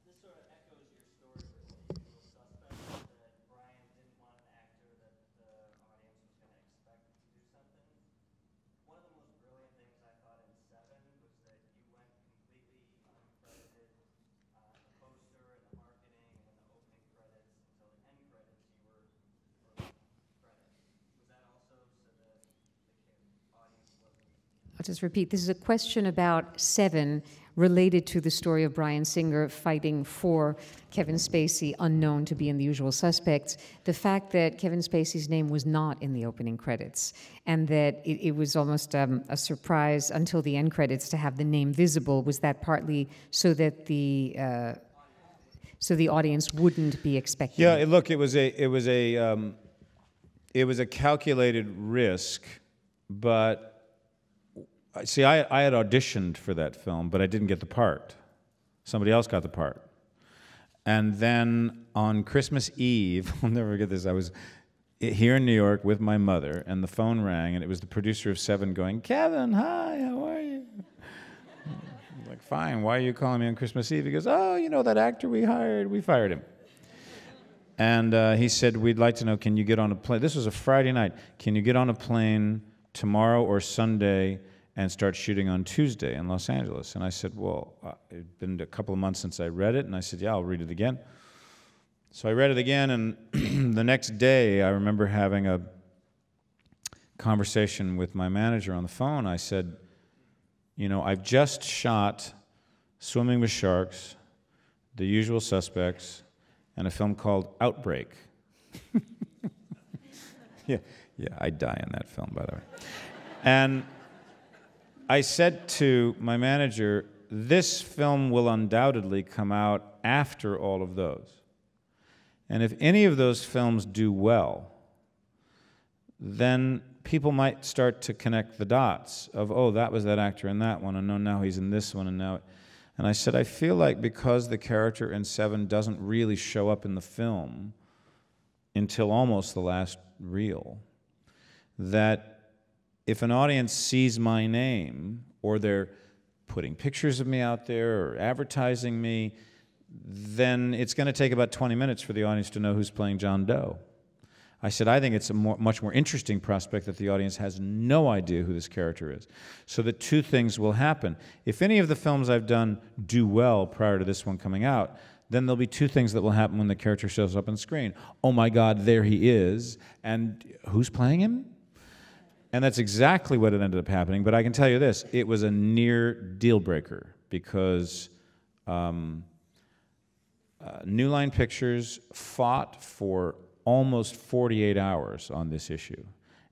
This sort of echoes your story with the usual suspects, that Brian didn't want an actor that the audience was going to expect to do something. One of the most brilliant things I thought in Seven was that you went completely uncredited. The poster and the marketing and then the opening credits until the end credits, you were credits. Was that also so that the audience wasn't? I'll just repeat. This is a question about Seven related to the story of Bryan Singer fighting for Kevin Spacey, unknown to be in The Usual Suspects. The fact that Kevin Spacey's name was not in the opening credits, and that it was almost a surprise until the end credits to have the name visible, was that partly so that the audience wouldn't be expecting? Yeah, look, it was a calculated risk, but see, I had auditioned for that film, but I didn't get the part. Somebody else got the part. And then on Christmas Eve, I'll never forget this, I was here in New York with my mother, and the phone rang, and it was the producer of Seven going, "Kevin, hi, how are you?" I'm like, "Fine, why are you calling me on Christmas Eve?" He goes, "Oh, you know that actor we hired? We fired him." And he said, "We'd like to know, can you get on a plane?" This was a Friday night. "Can you get on a plane tomorrow or Sunday and start shooting on Tuesday in Los Angeles?" And I said, "Well, it'd been a couple of months since I read it." And I said, "Yeah, I'll read it again." So I read it again, and the next day I remember having a conversation with my manager on the phone. I said, "You know, I've just shot Swimming with Sharks, The Usual Suspects, and a film called Outbreak." Yeah, I'd die in that film, by the way. And I said to my manager, "This film will undoubtedly come out after all of those. And if any of those films do well, then people might start to connect the dots of, oh, that was that actor in that one, and no, now he's in this one, and now..." And I said, I feel like because the character in Seven doesn't really show up in the film until almost the last reel, that if an audience sees my name, or they're putting pictures of me out there or advertising me, then it's going to take about 20 minutes for the audience to know who's playing John Doe. I said, I think it's a much more interesting prospect that the audience has no idea who this character is. So that two things will happen. If any of the films I've done do well prior to this one coming out, then there'll be two things that will happen when the character shows up on screen. Oh my God, there he is, and who's playing him? And that's exactly what ended up happening. But I can tell you this, it was a near deal breaker, because New Line Pictures fought for almost 48 hours on this issue.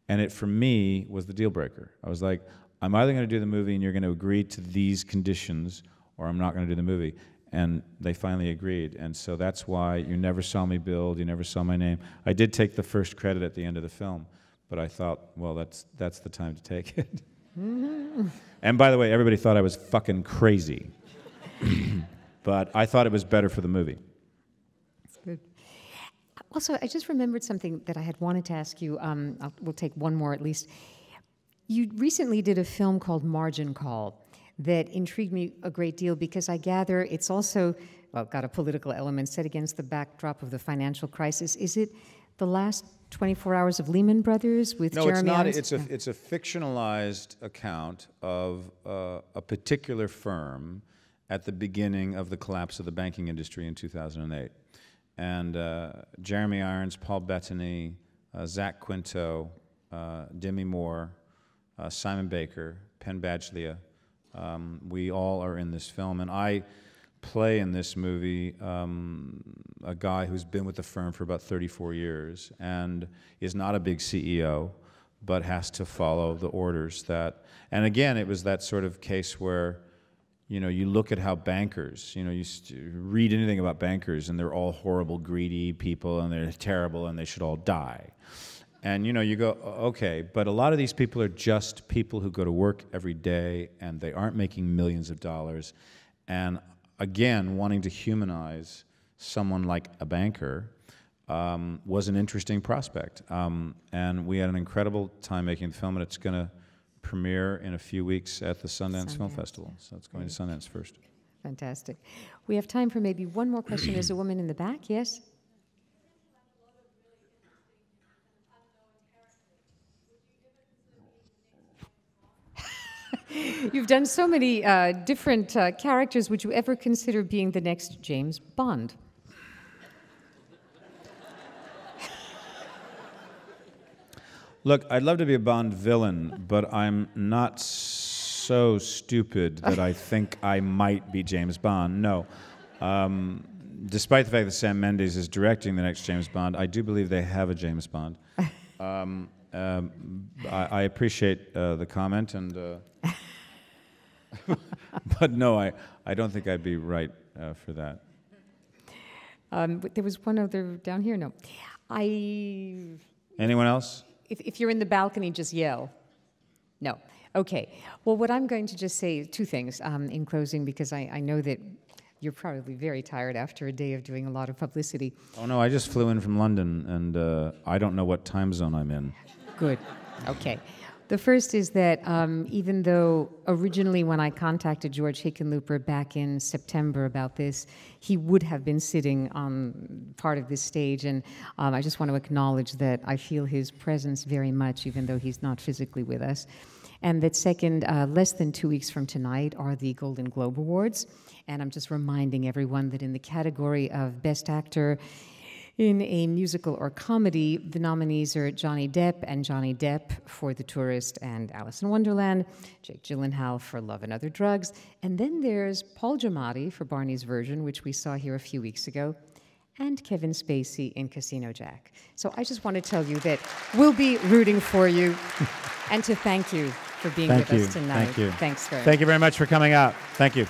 And it, for me, was the deal breaker. I was like, I'm either going to do the movie and you're going to agree to these conditions, or I'm not going to do the movie. And they finally agreed. And so that's why you never saw me build, you never saw my name. I did take the first credit at the end of the film, but I thought, well, that's the time to take it. And by the way, everybody thought I was fucking crazy. But I thought it was better for the movie. That's good. Also, I just remembered something that I had wanted to ask you. We'll take one more at least. You recently did a film called Margin Call that intrigued me a great deal, because I gather it's also, well, got a political element set against the backdrop of the financial crisis. Is it the last 24 hours of Lehman Brothers with Jeremy Irons? No, it's a fictionalized account of a particular firm at the beginning of the collapse of the banking industry in 2008. And Jeremy Irons, Paul Bettany, Zach Quinto, Demi Moore, Simon Baker, Penn Badgley, we all are in this film. And I play in this movie a guy who's been with the firm for about 34 years and is not a big CEO, but has to follow the orders that... And again, it was that sort of case where, you know, you look at how bankers, you know, you read anything about bankers and they're all horrible, greedy people and they're terrible and they should all die. And you go, okay, but a lot of these people are just people who go to work every day and they aren't making millions of dollars. And again, wanting to humanize someone like a banker was an interesting prospect. And we had an incredible time making the film, and it's going to premiere in a few weeks at the Sundance Film Festival. So it's going to Sundance first. Fantastic. We have time for maybe one more question. There's a woman in the back, yes? You've done so many different characters. Would you ever consider being the next James Bond? Look, I'd love to be a Bond villain, but I'm not so stupid that I think I might be James Bond. No. Despite the fact that Sam Mendes is directing the next James Bond, I do believe they have a James Bond. I appreciate the comment, and but no, I don't think I'd be right for that. But there was one other down here. No. Anyone else? If you're in the balcony, just yell. No. Okay. Well, what I'm going to just say is two things in closing, because I know that you're probably very tired after a day of doing a lot of publicity. Oh, no, I just flew in from London, and I don't know what time zone I'm in. Good. Okay. The first is that even though originally when I contacted George Hickenlooper back in September about this, he would have been sitting on part of this stage, and I just want to acknowledge that I feel his presence very much, even though he's not physically with us. And that second, less than 2 weeks from tonight are the Golden Globe Awards, and I'm just reminding everyone that in the category of Best Actor in a musical or comedy, the nominees are Johnny Depp and Johnny Depp for The Tourist and Alice in Wonderland, Jake Gyllenhaal for Love and Other Drugs, and then there's Paul Giamatti for Barney's Version, which we saw here a few weeks ago, and Kevin Spacey in Casino Jack. So I just want to tell you that we'll be rooting for you, and to thank you for being with us tonight. Thank you. Thanks very much. Thank you very much for coming out. Thank you.